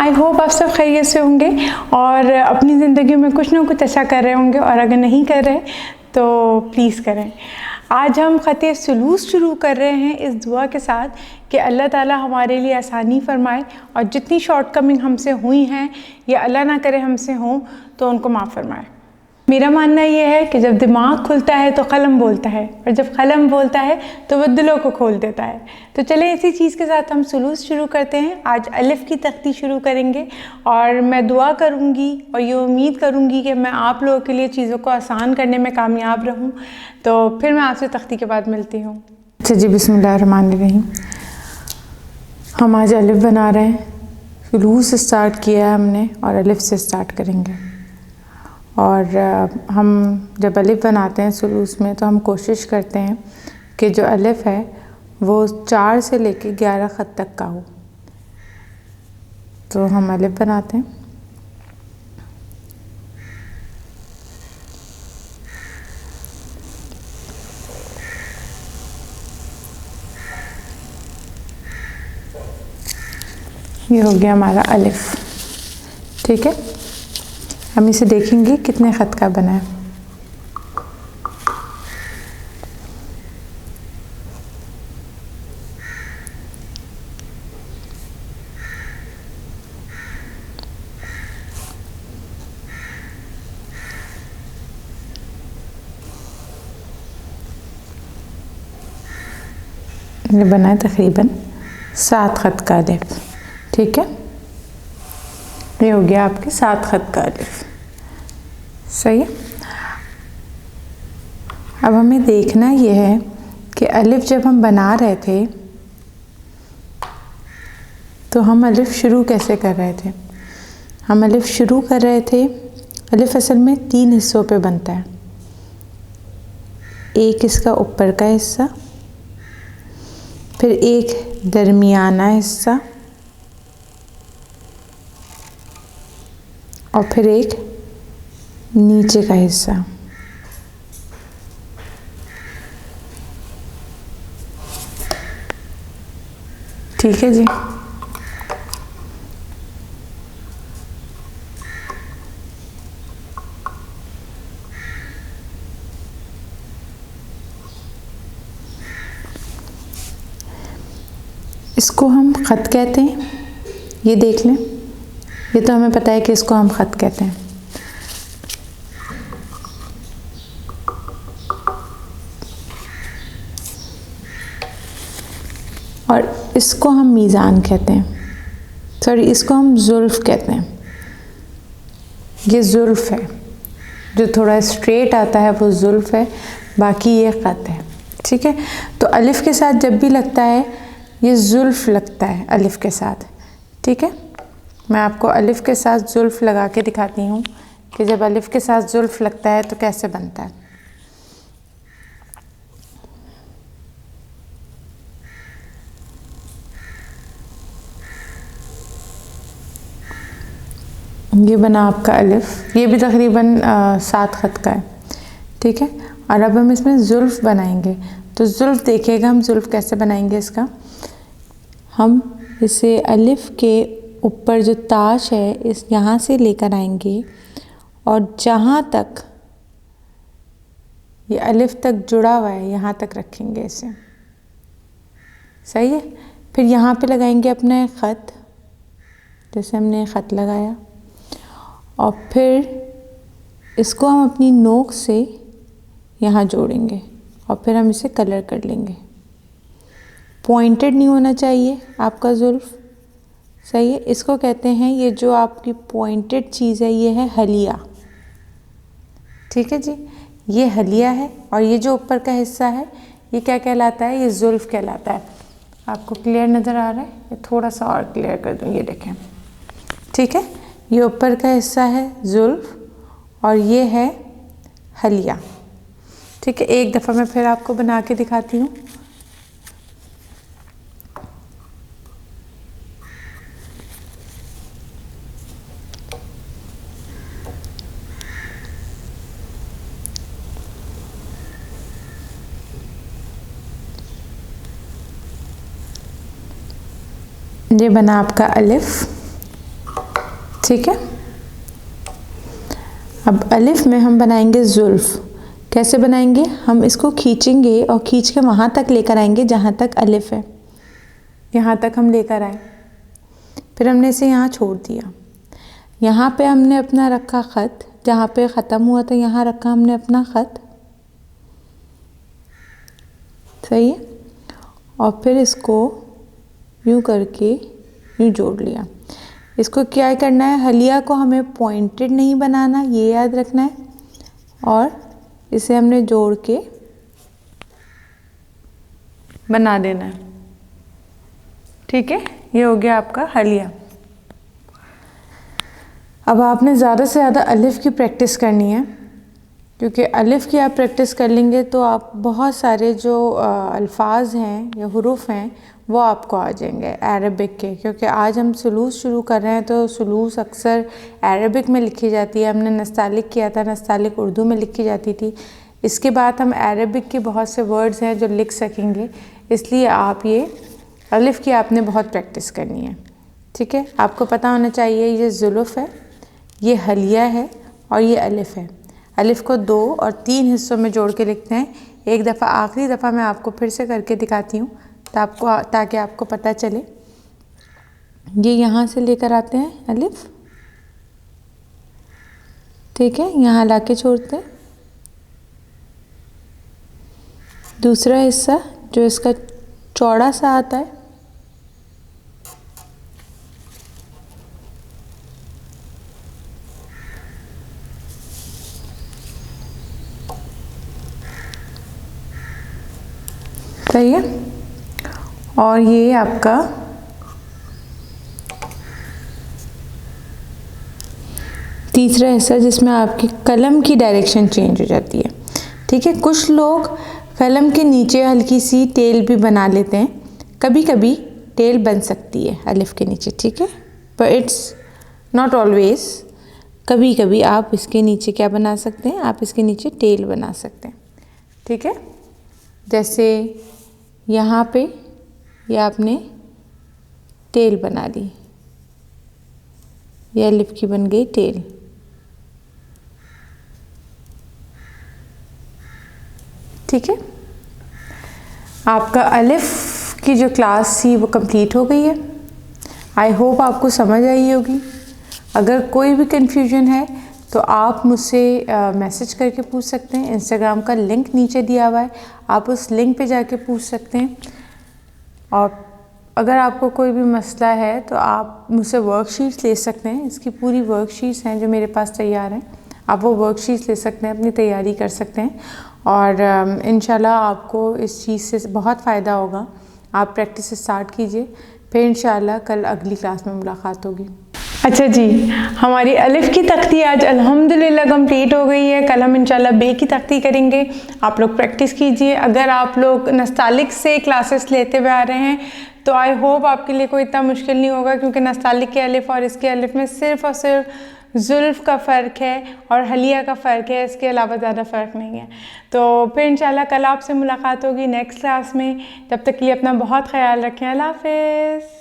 I hope आप सब खैरियत से होंगे और अपनी ज़िंदगी में कुछ ना कुछ अच्छा कर रहे होंगे, और अगर नहीं कर रहे तो प्लीज़ करें। आज हम ख़त सुलूस शुरू कर रहे हैं इस दुआ के साथ कि अल्लाह ताला हमारे लिए आसानी फ़रमाए और जितनी शॉर्टकमिंग हमसे हुई हैं या अल्लाह ना करे हमसे हों तो उनको माफ़ फरमाए। मेरा मानना ये है कि जब दिमाग खुलता है तो कलम बोलता है, और जब कलम बोलता है तो वह दिलों को खोल देता है। तो चलें इसी चीज़ के साथ हम सुलूस शुरू करते हैं। आज अलिफ़ की तख्ती शुरू करेंगे और मैं दुआ करूँगी और ये उम्मीद करूँगी कि मैं आप लोगों के लिए चीज़ों को आसान करने में कामयाब रहूँ। तो फिर मैं आपसे तख्ती के बाद मिलती हूँ। अच्छा जी, बिस्मिल्लाहिर्रहमानिर्रहीम। हम आज अलिफ़ बना रहे हैं, सुलूस से स्टार्ट किया है हमने और अलिफ़ से स्टार्ट करेंगे। और हम जब अलिफ़ बनाते हैं सुलूस में तो हम कोशिश करते हैं कि जो अलिफ़ है वो 4 से लेके 11 ख़त तक का हो। तो हम अलिफ़ बनाते हैं। ये हो गया हमारा अलिफ़, ठीक है। हम इसे देखेंगे कितने ख़त का बना है। ये बना है तकरीबन 7 ख़त का अलिफ़, ठीक है। ये हो गया आपके 7 ख़त का अलिफ़, सही है। अब हमें देखना ये है कि अलिफ़ जब हम बना रहे थे तो हम अलिफ़ शुरू कैसे कर रहे थे। हम अलिफ़ शुरू कर रहे थे, अलिफ़ असल में 3 हिस्सों पे बनता है। एक इसका ऊपर का हिस्सा, फिर एक दरमियाना हिस्सा और फिर एक नीचे का हिस्सा। ठीक है जी। इसको हम ख़त कहते हैं, ये देख लें। ये तो हमें पता है कि इसको हम ख़त कहते हैं। और इसको हम मीज़ान कहते हैं, सॉरी इसको हम ज़ुल्फ़ कहते हैं। ये ज़ुल्फ़ है, जो थोड़ा स्ट्रेट आता है वो ज़ुल्फ़ है, बाकी ये ख़त है, ठीक है। तो अलिफ़ के साथ जब भी लगता है ये ज़ुल्फ़ लगता है अलिफ़ के साथ, ठीक है। मैं आपको अलिफ़ के साथ ज़ुल्फ़ लगा के दिखाती हूँ कि जब अलिफ़ के साथ ज़ुल्फ़ लगता है तो कैसे बनता है। ये बना आपका अलिफ़, ये भी तकरीबन 7 ख़त का है, ठीक है। और अब हम इसमें ज़ुल्फ़ बनाएंगे। तो ज़ुल्फ़ देखिएगा, हम ज़ुल्फ़ कैसे बनाएंगे इसका। हम इसे अलिफ़ के ऊपर जो ताश है इस यहाँ से लेकर आएंगे और जहाँ तक ये अलिफ़ तक जुड़ा हुआ है यहाँ तक रखेंगे इसे, सही है। फिर यहाँ पे लगाएंगे अपना एक ख़त, जैसे हमने ख़त लगाया, और फिर इसको हम अपनी नोक से यहाँ जोड़ेंगे और फिर हम इसे कलर कर लेंगे। पॉइंटेड नहीं होना चाहिए आपका ज़ुल्फ़, सही है। इसको कहते हैं, ये जो आपकी पॉइंटेड चीज़ है ये है हलिया, ठीक है जी। ये हलिया है और ये जो ऊपर का हिस्सा है ये क्या कहलाता है, ये ज़ुल्फ़ कहलाता है। आपको क्लियर नज़र आ रहा है? ये थोड़ा सा और क्लियर कर दूँ, ये देखें, ठीक है। ये ऊपर का हिस्सा है ज़ुल्फ़ और ये है हलिया, ठीक है। एक दफ़ा मैं फिर आपको बना के दिखाती हूँ। ये बना आपका अलिफ़, ठीक है। अब अलिफ में हम बनाएंगे जुल्फ। कैसे बनाएंगे? हम इसको खींचेंगे और खींच के वहाँ तक लेकर आएंगे जहाँ तक अलिफ है, यहाँ तक हम लेकर आए, फिर हमने इसे यहाँ छोड़ दिया। यहाँ पे हमने अपना रखा ख़त, जहाँ पे ख़त्म हुआ था यहाँ रखा हमने अपना ख़त, सही है। और फिर इसको यूँ करके यूँ जोड़ लिया। इसको क्या करना है, हलिया को हमें पॉइंटेड नहीं बनाना, ये याद रखना है। और इसे हमने जोड़ के बना देना है, ठीक है। ये हो गया आपका हलिया। अब आपने ज़्यादा से ज़्यादा अलिफ की प्रैक्टिस करनी है, क्योंकि अलिफ की आप प्रैक्टिस कर लेंगे तो आप बहुत सारे जो अल्फाज हैं या हुरूफ हैं वो आपको आ जाएंगे अरबिक के। क्योंकि आज हम सुलूस शुरू कर रहे हैं तो सुलूस अक्सर अरबिक में लिखी जाती है। हमने नस्तालिक किया था, नस्तालिक उर्दू में लिखी जाती थी। इसके बाद हम अरबिक के बहुत से वर्ड्स हैं जो लिख सकेंगे, इसलिए आप ये अलिफ की आपने बहुत प्रैक्टिस करनी है, ठीक है। आपको पता होना चाहिए ये जुल्फ है, ये हलिया है और ये अलिफ है। अलिफ को 2 और 3 हिस्सों में जोड़ के लिखते हैं। एक दफ़ा, आखिरी दफ़ा मैं आपको फिर से करके दिखाती हूँ ताकि आपको पता चले। ये यहाँ से लेकर आते हैं अलिफ, ठीक है, यहाँ लाके छोड़ते हैं। दूसरा हिस्सा जो इसका चौड़ा सा आता है, सही है। और ये आपका तीसरा हिस्सा जिसमें आपकी कलम की डायरेक्शन चेंज हो जाती है, ठीक है। कुछ लोग कलम के नीचे हल्की सी टेल भी बना लेते हैं, कभी कभी टेल बन सकती है अलिफ के नीचे, ठीक है, पर इट्स नॉट ऑलवेज। कभी कभी आप इसके नीचे क्या बना सकते हैं, आप इसके नीचे टेल बना सकते हैं, ठीक है। जैसे यहाँ पे ये आपने टेल बना ली, ये अलिफ की बन गई टेल, ठीक है। आपका अलिफ की जो क्लास थी वो कंप्लीट हो गई है। आई होप आपको समझ आई होगी। अगर कोई भी कन्फ्यूजन है तो आप मुझसे मैसेज करके पूछ सकते हैं। इंस्टाग्राम का लिंक नीचे दिया हुआ है, आप उस लिंक पे जाके पूछ सकते हैं। और अगर आपको कोई भी मसला है तो आप मुझसे वर्कशीट्स ले सकते हैं। इसकी पूरी वर्कशीट्स हैं जो मेरे पास तैयार हैं, आप वो वर्कशीट्स ले सकते हैं, अपनी तैयारी कर सकते हैं। और इंशाल्लाह आपको इस चीज़ से बहुत फ़ायदा होगा। आप प्रैक्टिस स्टार्ट कीजिए, फिर इंशाल्लाह कल अगली क्लास में मुलाकात होगी। अच्छा जी, हमारी अलिफ की तख्ती आज अल्हम्दुलिल्लाह कंप्लीट हो गई है। कल हम इंशाल्लाह बे की तख्ती करेंगे। आप लोग प्रैक्टिस कीजिए। अगर आप लोग नस्तालिक से क्लासेस लेते हुए आ रहे हैं तो आई होप आपके लिए कोई इतना मुश्किल नहीं होगा, क्योंकि नस्तालिक के अलिफ और इसके अलिफ में सिर्फ़ और सिर्फ जुल्फ़ का फ़र्क है और हलिया का फ़र्क है, इसके अलावा ज़्यादा फ़र्क नहीं है। तो फिर इंशाल्लाह कल आपसे मुलाकात होगी नेक्स्ट क्लास में। तब तक के लिए अपना बहुत ख्याल रखें। अल्लाह हाफ़िज़।